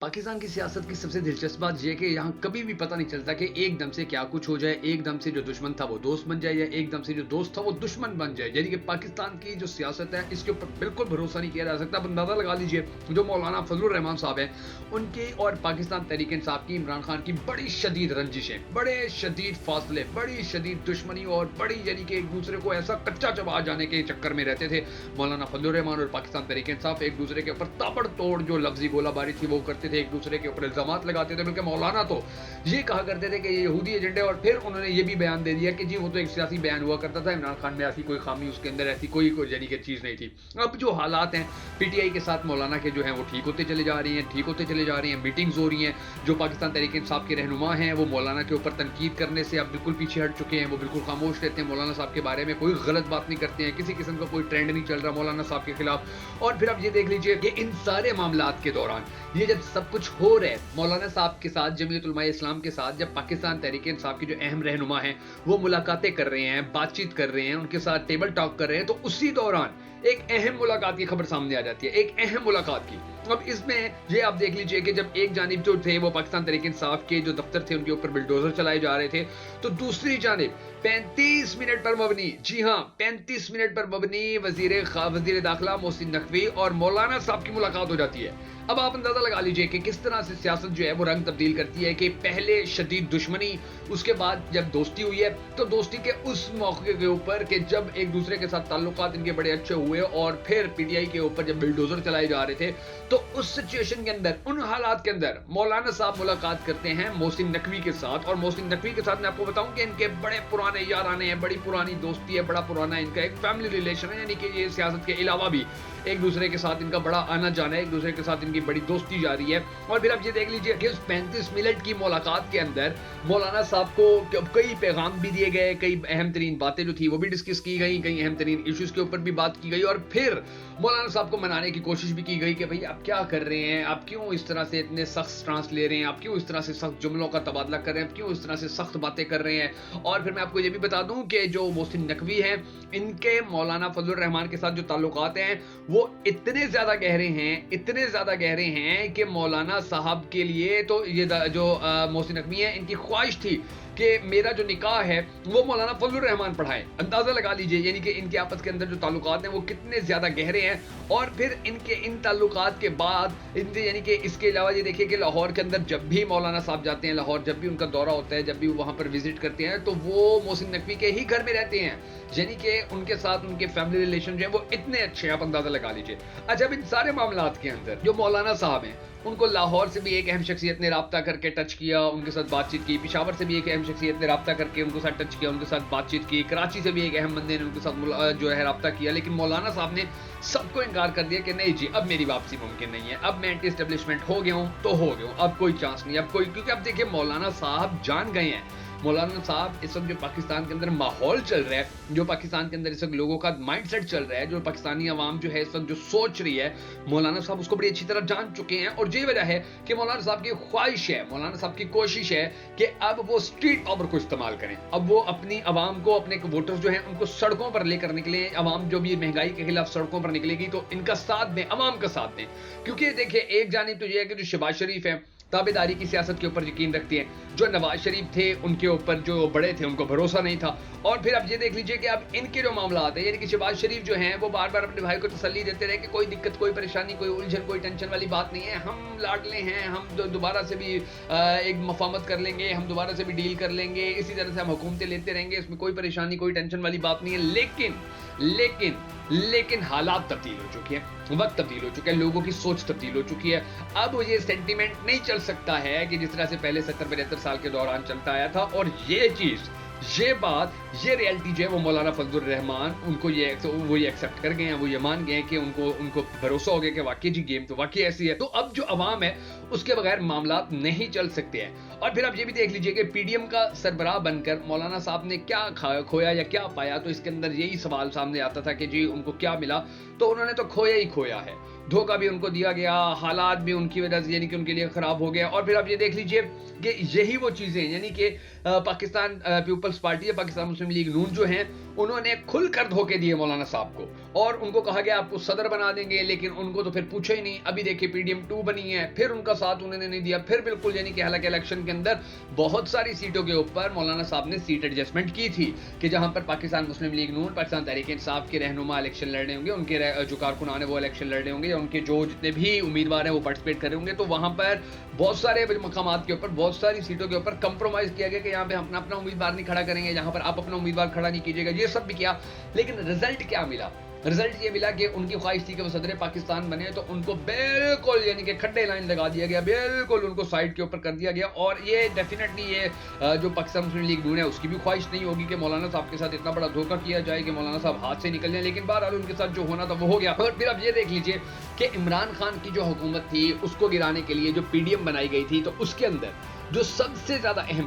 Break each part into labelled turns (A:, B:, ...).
A: पाकिस्तान की सियासत की सबसे दिलचस्प बात ये है कि यहाँ कभी भी पता नहीं चलता कि एकदम से क्या कुछ हो जाए, एकदम से जो दुश्मन था वो दोस्त बन जाए या एकदम से जो दोस्त था वो दुश्मन बन जाए। यानी कि पाकिस्तान की जो सियासत है इसके ऊपर बिल्कुल भरोसा नहीं किया जा सकता। आप अंदाजा लगा लीजिए, जो मौलाना फजलुर रहमान साहब हैं उनकी और पाकिस्तान तहरीक इंसाफ की इमरान खान की बड़ी शदीद रंजिशें, बड़े शदीद फासले, बड़ी शदीद दुश्मनी और बड़ी यानी कि एक दूसरे को ऐसा कच्चा चबा जाने के चक्कर में रहते थे। मौलाना फजलुर रहमान और पाकिस्तान तहरीक इंसाफ एक दूसरे के ऊपर ताबड़तोड़ जो लफ्जी गोलाबारी थी वो करते थे, एक दूसरे के ऊपर इल्जामात लगाते थे। बल्कि मौलाना तो ये कहा करते थे कि ये यहूदी एजेंडे, और फिर उन्होंने ये भी बयान दे दिया कि जी वो तो एक सियासी बयान हुआ करता था, इमरान खान में ऐसी कोई खामी, उसके अंदर ऐसी कोई यानी कि चीज़ नहीं थी। अब जो हालात हैं पीटीआई के साथ मौलाना के जो हैं वो ठीक होते चले जा रही हैं, ठीक होते चले जा रही हैं, मीटिंग्स हो रही हैं। जो पाकिस्तान तहरीक इंसाफ के रहनुमा हैं वो मौलाना के ऊपर तनकीद करने से अब बिल्कुल पीछे हट चुके हैं, वो बिल्कुल खामोश रहते हैं, मौलाना साहब के बारे में कोई गलत बात नहीं करते हैं, किसी किस्म का कोई ट्रेंड नहीं चल रहा मौलाना साहब के खिलाफ। और फिर अब ये देख लीजिए कि इन सारे मामलात के दौरान ये जब सब कुछ हो रहा है मौलाना साहब के साथ, जमीयत उलमा इस्लाम के साथ, जब पाकिस्तान तहरीक इंसाफ के जो अहम रहनुमा हैं वो मुलाकातें कर रहे हैं, बातचीत कर रहे हैं, उनके साथ टेबल टॉक कर रहे हैं, तो उसी दौरान एक अहम मुलाकात की खबर सामने आ जाती है, एक अहम मुलाकात की। अब इसमें ये आप देख लीजिए कि जब एक जानिब जो थे वो पाकिस्तान तहरीक इंसाफ के जो दफ्तर थे उनके ऊपर बिल्डोजर चलाए जा रहे थे, तो दूसरी जानिब 35 मिनट पर मबनी, जी हाँ 35 मिनट पर मबनी वजीर दाखिला मोहसिन नकवी और मौलाना साहब की मुलाकात हो जाती है। अब आप अंदाजा लगा लीजिए कि किस तरह से सियासत जो है वो रंग तब्दील करती है कि पहले शदीद दुश्मनी, उसके बाद जब दोस्ती हुई है तो दोस्ती के उस मौके के ऊपर कि जब एक दूसरे के साथ ताल्लुकात इनके बड़े अच्छे हुए और फिर पीटीआई के ऊपर जब बिल्डोजर चलाए जा रहे थे, तो उस सिचुएशन के अंदर, उन हालात के अंदर मौलाना साहब मुलाकात करते हैं मोहसिन नकवी के साथ। और मोहसिन नकवी के साथ मैं आपको बताऊं कि इनके बड़े पुराने याराने हैं, बड़ी पुरानी दोस्ती है, बड़ा पुराना इनका एक फैमिली रिलेशन है, यानी कि ये सियासत के अलावा भी एक दूसरे के साथ इनका बड़ा आना जाना है, एक दूसरे के साथ इनकी बड़ी दोस्ती जारी है। और फिर आप ये देख लीजिए कि उस 35 मिनट की मुलाकात के अंदर मौलाना साहब को कई पैगाम भी दिए गए, कई अहम तरीन बातें जो थी वो भी डिस्कस की गई, कई अहम तरीन इश्यूज के ऊपर भी बात की गई, और फिर मौलाना साहब को मनाने की कोशिश भी की गई कि भाई आप क्या कर रहे हैं, आप क्यों इस तरह से इतने सख्त स्टांस ले रहे हैं, आप क्यों इस तरह से सख्त जुमलों का तबादला कर रहे हैं, आप क्यों इस तरह से सख्त बातें कर रहे हैं। और फिर मैं आपको ये भी बता दूं कि जो मोहसिन नकवी हैं इनके मौलाना फजलुर रहमान के साथ जो ताल्लुकात हैं वो इतने ज्यादा गहरे हैं, इतने ज्यादा गहरे हैं कि मौलाना साहब के लिए तो ये जो मोहसिन नकवी हैं इनकी ख्वाहिश थी कि मेरा जो निकाह है वो मौलाना फजलुर रहमान पढ़ाए। अंदाजा लगा लीजिए यानी कि इनके आपस के अंदर जो ताल्लुकात हैं वो कितने ज्यादा गहरे हैं। और फिर इनके इन ताल्लुकात के बाद इनके यानी कि इसके अलावा ये देखिए कि लाहौर के अंदर जब भी मौलाना साहब जाते हैं, लाहौर जब भी उनका दौरा होता है, जब भी वहां पर विजिट करते हैं, तो वो मोहसिन नकवी के ही घर में रहते हैं, यानी कि उनके साथ उनके फैमिली रिलेशन जो है वो इतने अच्छे हैं, आप अंदाजा लगा लीजिए। अच्छा, इन सारे मामलात के अंदर जो मौलाना साहब हैं उनको लाहौर से भी एक अहम शख्सियत ने राब्ता करके टच किया, उनके साथ बातचीत की, पेशावर से भी एक अहम शख्सियत ने राब्ता करके उनके साथ टच किया, उनके साथ बातचीत की, कराची से भी एक अहम बंदे ने उनके साथ जो है राब्ता किया, लेकिन मौलाना साहब ने सबको इनकार कर दिया कि नहीं जी अब मेरी वापसी मुमकिन नहीं है, अब मैं एंटी एस्टेब्लिशमेंट हो गया हूँ तो हो गया हूँ, अब कोई चांस नहीं, अब कोई, क्योंकि अब देखिए मौलाना साहब जान गए हैं। मौलाना साहब इस वक्त जो पाकिस्तान के अंदर माहौल चल रहा है, जो पाकिस्तान के अंदर इस वक्त लोगों का माइंडसेट चल रहा है, जो पाकिस्तानी अवाम जो है इस वक्त जो सोच रही है, मौलाना साहब उसको बड़ी अच्छी तरह जान चुके हैं। और यही वजह है कि मौलाना साहब की ख्वाहिश है, मौलाना साहब की कोशिश है कि अब वो स्ट्रीट पावर को इस्तेमाल करें, अब वो अपनी अवाम को, अपने वोटर्स जो है उनको सड़कों पर लेकर निकले। अवाम जो भी महंगाई के खिलाफ सड़कों पर निकलेगी तो इनका साथ दें, अवाम का साथ दें। क्योंकि देखिए एक जानिब तो ये है कि जो शहबाज शरीफ है ताबेदारी की सियासत के ऊपर यकीन रखती हैं, जो नवाज शरीफ थे उनके ऊपर जो बड़े थे उनको भरोसा नहीं था। और फिर अब ये देख लीजिए कि अब इनके जो मामला आते हैं, यानी कि शहबाज शरीफ जो हैं वो बार बार अपने भाई को तसल्ली देते रहे कि कोई दिक्कत, कोई परेशानी, कोई उलझन, कोई टेंशन वाली बात नहीं है, हम लाडले हैं, हम दोबारा से भी एक मफामत कर लेंगे, हम दोबारा से भी डील कर लेंगे, इसी तरह से हम हुकूमतें लेते रहेंगे, इसमें कोई परेशानी, कोई टेंशन वाली बात नहीं है। लेकिन हालात तब्दील हो चुके हैं, वक्त तब्दील हो चुका है, लोगों की सोच तब्दील हो चुकी है। अब ये सेंटीमेंट नहीं चल सकता है कि जिस तरह से पहले 70-75 साल के दौरान चलता आया था। और ये चीज, ये बात, ये रियलिटी जो है वो मौलाना फजलुर रहमान उनको वो ये एक्सेप्ट कर गए हैं, वो ये मान गए हैं कि उनको भरोसा हो गया कि वाकई जी गेम तो वाकई ऐसी है। तो अब जो अवाम है उसके बगैर मामलात नहीं चल सकते हैं। और फिर आप ये भी देख लीजिए कि पीडीएम का सरबराह बनकर मौलाना साहब ने क्या खोया या क्या पाया, तो इसके अंदर यही सवाल सामने आता था कि जी उनको क्या मिला। तो उन्होंने तो खोया ही खोया है। धोखा भी उनको दिया गया, हालात भी उनकी वजह से यानी कि उनके लिए खराब हो गया। और फिर आप ये देख लीजिए कि यही वो चीजें यानी कि पाकिस्तान पीपल्स पार्टी या पाकिस्तान मुस्लिम लीग नून जो हैं, उन्होंने खुलकर धोखे दिए मौलाना साहब को और उनको कहा गया आपको सदर बना देंगे, लेकिन उनको तो फिर पूछा ही नहीं। अभी देखिए पीडीएम 2 बनी है, फिर उनका साथ उन्होंने नहीं दिया, फिर बिल्कुल यानी कि हालांकि इलेक्शन के अंदर बहुत सारी सीटों के ऊपर मौलाना साहब ने सीट एडजस्टमेंट की थी कि जहां पर पाकिस्तान मुस्लिम लीग नून, पाकिस्तान तहरीक इंसाफ के रहनुमा इलेक्शन लड़ रहे होंगे, उनके जो कारकुनान है वो इलेक्शन लड़ रहे होंगे, या उनके जो जितने भी उम्मीदवार हैं वो पार्टिसिपेट कर रहे होंगे, तो वहां पर बहुत सारे मकामात के ऊपर, बहुत सारी सीटों के ऊपर कंप्रोमाइज किया गया कि यहाँ पे हम अपना उम्मीदवार नहीं खड़ा करेंगे, यहाँ पर आप अपना उम्मीदवार खड़ा नहीं कीजिएगा। ये सब भी किया, लेकिन रिजल्ट क्या मिला? रिजल्ट ये मिला कि उनकी ख्वाहिश थी कि वो सदर पाकिस्तान बने, तो उनको बिल्कुल यानी कि खड्डे लाइन लगा दिया गया, बिल्कुल उनको साइड के ऊपर कर दिया गया। और ये डेफिनेटली ये जो पाकिस्तान मुस्लिम लीग नून है उसकी भी ख्वाहिश नहीं होगी कि मौलाना साहब के साथ इतना बड़ा धोखा किया जाए कि मौलाना साहब हाथ से निकल जाए, लेकिन बहरहाल उनके साथ जो होना था वो हो गया। और फिर अब ये देख लीजिए कि इमरान खान की जो हुकूमत थी उसको गिराने के लिए जो पीडीएम बनाई गई थी, तो उसके अंदर जो सबसे ज्यादा अहम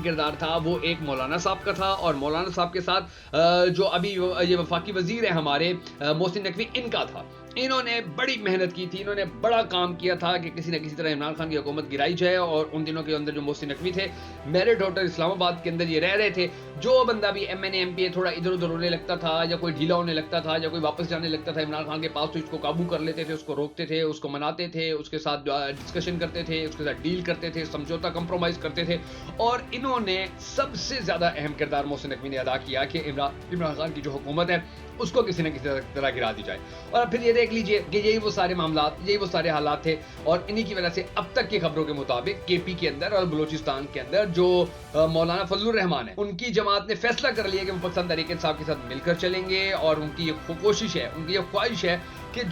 A: किरदार था वो एक मौलाना साहब का था। और मौलाना साहब के साथ जो अभी ये वफाकी वजीर है हमारे मोहसिन नकवी, इनका था। इन्होंने बड़ी मेहनत की थी, इन्होंने बड़ा काम किया था कि किसी न किसी तरह इमरान खान की हुकूमत गिराई जाए। और उन दिनों के अंदर जो मोहसिन नकवी थे, मेरिट होटल इस्लामाबाद के अंदर ये रह रहे थे। जो बंदा भी एमएनए एमपीए थोड़ा इधर उधर होने लगता था, या कोई ढीला होने लगता था, या कोई वापस जाने लगता था इमरान खान के पास, तो इसको काबू कर लेते थे, उसको रोकते थे, उसको मनाते थे, उसके साथ डिस्कशन करते थे, उसके साथ डील करते थे, समझौता कंप्रोमाइज करते थे। और इन्होंने सबसे ज्यादा अहम किरदार मोहसिन नकवी ने अदा किया कि इमरान खान की जो हुकूमत है उसको किसी न किसी तरह गिरा दी जाए। और फिर ये देख लीजिए कि यही वो सारे मामलात, यही वो सारे हालात थे। और इन्हीं की वजह से अब तक की खबरों के मुताबिक केपी के अंदर और बलूचिस्तान के अंदर जो मौलाना फजलुर रहमान है, उनकी जमात ने फैसला कर लिया कि वो पाकिस्तान तहरीक इंसाफ के साथ मिलकर चलेंगे। और उनकी ये कोशिश है, उनकी ये ख्वाहिश है कि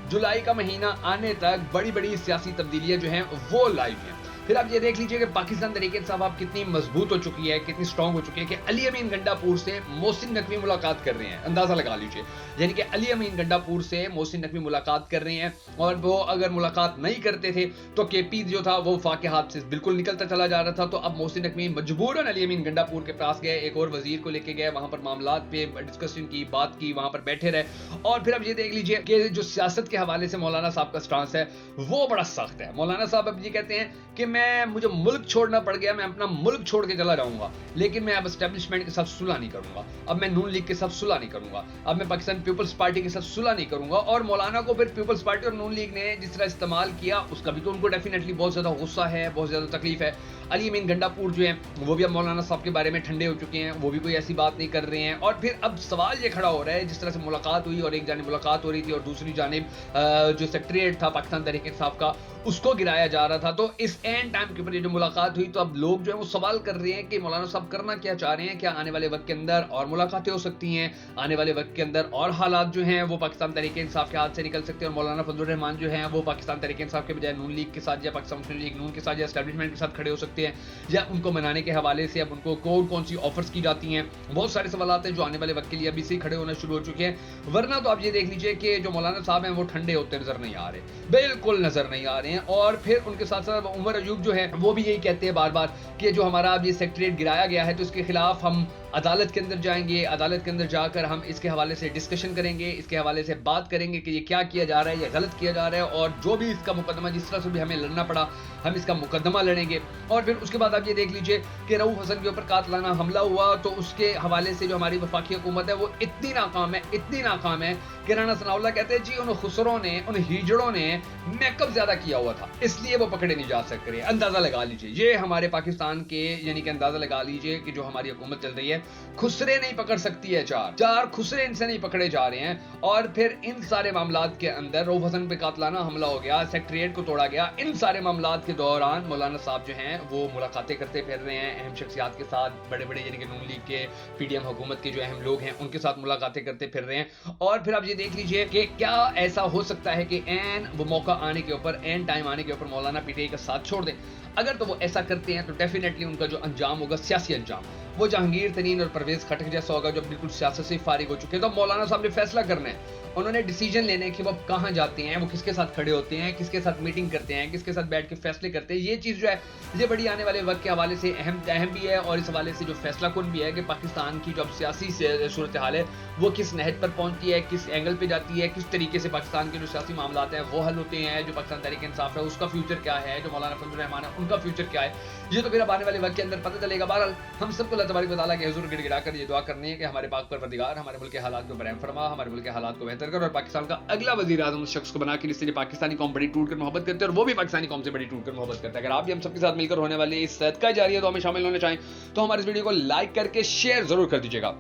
A: जुलाई का महीना आने तक बड़ी बड़ी सियासी तब्दीलियां जो हैं वो लाइव हैं। फिर आप ये देख लीजिए कि पाकिस्तान तहरीक इंसाफ आप कितनी मजबूत हो चुकी है, कितनी स्ट्रांग हो चुकी है कि अली अमीन गंडापुर से मोहसिन नकवी मुलाकात कर रहे हैं। अंदाजा लगा लीजिए, यानी कि अली अमीन गंडापुर से मोहसिन नकवी मुलाकात कर रहे हैं। और वो अगर मुलाकात नहीं करते थे तो केपी जो था वो वफाक के हाथ से बिल्कुल निकलता चला जा रहा था। तो अब मोहसिन नकवी मजबूरन अली अमीन गंडापुर के पास गए, एक और वजीर को लेके गए, वहां पर मामलात पे डिस्कशन की, बात की, वहां पर बैठे रहे। और फिर अब ये देख लीजिए कि जो सियासत के हवाले से मौलाना साहब का स्टांस है वो बड़ा सख्त है। मौलाना साहब अब ये कहते हैं कि मुझे मुल्क छोड़ना पड़ गया, मैं अपना मुल्क छोड़ के चला जाऊंगा, लेकिन मैं अब एस्टेब्लिशमेंट के साथ सुलह नहीं करूंगा, अब मैं नून लीग के साथ सुलह नहीं करूंगा, अब मैं पाकिस्तान पीपल्स पार्टी के साथ सुलह नहीं करूंगा। और मौलाना को फिर पीपल्स पार्टी और नून लीग ने जिस तरह इस्तेमाल किया उसका भी तो उनको डेफिनेटली बहुत ज्यादा गुस्सा है, बहुत ज्यादा तकलीफ है। अली अमीन गंडापुर जो है वो भी अब मौलाना साहब के बारे में ठंडे हो चुके हैं, वो भी कोई ऐसी बात नहीं कर रहे हैं। और फिर अब सवाल ये खड़ा हो रहा है, जिस तरह से मुलाकात हुई और एक जानिब मुलाकात हो रही थी और दूसरी जानिब जो सेक्रेटरीट था पाकिस्तान तहरीक इंसाफ का उसको गिराया जा रहा था। तो इस एंड टाइम के ऊपर ये जो मुलाकात हुई तो अब लोग जो है वो सवाल कर रहे हैं कि मौलाना साहब करना क्या चाह रहे हैं, क्या आने वाले वक्त के अंदर और मुलाकातें हो सकती हैं, आने वाले वक्त के अंदर और हालात जो हैं वो पाकिस्तान तहरीक इंसाफ के हाथ से निकल सकते हैं और मौलाना फजलुर रहमान जो हैं वो पाकिस्तान तहरीक इंसाफ के बजाय नून लीग के साथ या पाकिस्तान मुस्लिम लीग नून के साथ या एस्टेब्लिशमेंट के साथ खड़े हो सकते हैं, या उनको मनाने के हवाले से अब उनको कौन सी ऑफर्स की जाती हैं। बहुत सारे सवाल हैं जो आने वाले वक्त के लिए अभी से खड़े होना शुरू हो चुके हैं। वरना तो आप ये देख लीजिए कि जो मौलाना साहब हैं वो ठंडे होते नजर नहीं आ रहे, बिल्कुल नजर नहीं आ रहे हैं। और फिर उनके साथ साथ उमर अयूब जो है वो भी यही कहते हैं बार बार कि जो हमारा अब ये सेक्रेटरीट गिराया गया है तो इसके खिलाफ हम अदालत के अंदर जाएंगे, अदालत के अंदर जाकर हम इसके हवाले से डिस्कशन करेंगे, इसके हवाले से बात करेंगे कि ये क्या किया जा रहा है, ये गलत किया जा रहा है, और जो भी इसका मुकदमा जिस तरह से भी हमें लड़ना पड़ा हम इसका मुकदमा लड़ेंगे। और फिर उसके बाद आप ये देख लीजिए कि रऊफ हसन के ऊपर कातलाना हमला हुआ तो उसके हवाले से जो हमारी वफाकी हुकूमत है वो इतनी नाकाम है कि राना सनाउल्लाह कहते हैं जी उन खुसरों ने, उन हिजड़ों ने मेकअप ज्यादा किया हुआ था इसलिए वो पकड़े नहीं जा सक रहे। अंदाजा लगा लीजिए, ये हमारे पाकिस्तान के यानी कि अंदाजा लगा लीजिए कि जो हमारी हुकूमत चल रही है खुसरे नहीं पकड़ सकती है, चार खुसरे इनसे नहीं पकड़े जा रहे हैं। और फिर इन सारे मामलात के अंदर रऊफ हसन पे कातलाना हमला हो गया, सेक्रेटरीट को तोड़ा गया। इन सारे मामलात के दौरान मौलाना साहब जो हैं वो मुलाकातें करते फिर रहे हैं अहम शख्सियात के साथ, बड़े बड़े यानी कि नून लीग के पीडीएम हुकूमत के जो अहम लोग हैं उनके साथ मुलाकातें करते फिर रहे हैं। और फिर आप ये देख लीजिए कि क्या ऐसा हो सकता है कि एन वो मौका आने के ऊपर, एन टाइम आने के ऊपर मौलाना पीटीआई का साथ छोड़ दें। अगर तो वो ऐसा करते हैं तो डेफिनेटली उनका जो अंजाम होगा सियासी अंजाम वो जहांगीर तरीन और परवेज खटक जैसा होगा जो बिल्कुल सियासत से फारिग हो चुके हैं। तो मौलाना साहब ने फैसला करना है, उन्होंने डिसीजन लेने कि वो अब कहाँ जाते हैं, वो किसके साथ खड़े होते हैं, किसके साथ मीटिंग करते हैं, किसके साथ बैठ के फैसले करते हैं। ये चीज़ जो है ये बड़ी आने वाले वक्त के हवाले से अहम भी है और इस हवाले से जो फैसला कुन भी है कि पाकिस्तान की जो अब सियासी सूरत हाल है वो किस नहज पर पहुंचती है, किस एंगल पे जाती है, किस तरीके से पाकिस्तान के जो सियासी मामला हैं वो हल होते हैं, जो पाकिस्तान तहरीक इंसाफ है उसका फ्यूचर क्या है, जो मौलाना फजल रहमान है उनका फ्यूचर क्या है, ये तो फिर अब आने वाले वक्त के अंदर पता चलेगा। बहरहाल हम सबको अल्लाह तबारक व तआला के हुजूर गिड़गिड़ा कर ये दुआ करनी है कि हमारे पाक परवरदिगार हमारे मुल्क के हालात को बरहम फरमा, हमारे मुल्क के हालात को बेहतर कर और पाकिस्तान का अगला वजीर आज़म उस शख्स को बना के जिससे पाकिस्तानी कौम बड़ी टूट कर मोहब्बत करते हैं और वो भी पाकिस्तानी कौम से बड़ी टूट कर मोहब्बत करता है। अगर आप भी हम सबके साथ मिलकर होने वाले इस सदका जारी है तो हमें शामिल होना चाहें तो हमारे इस वीडियो को लाइक करके शेयर जरूर कर दीजिएगा।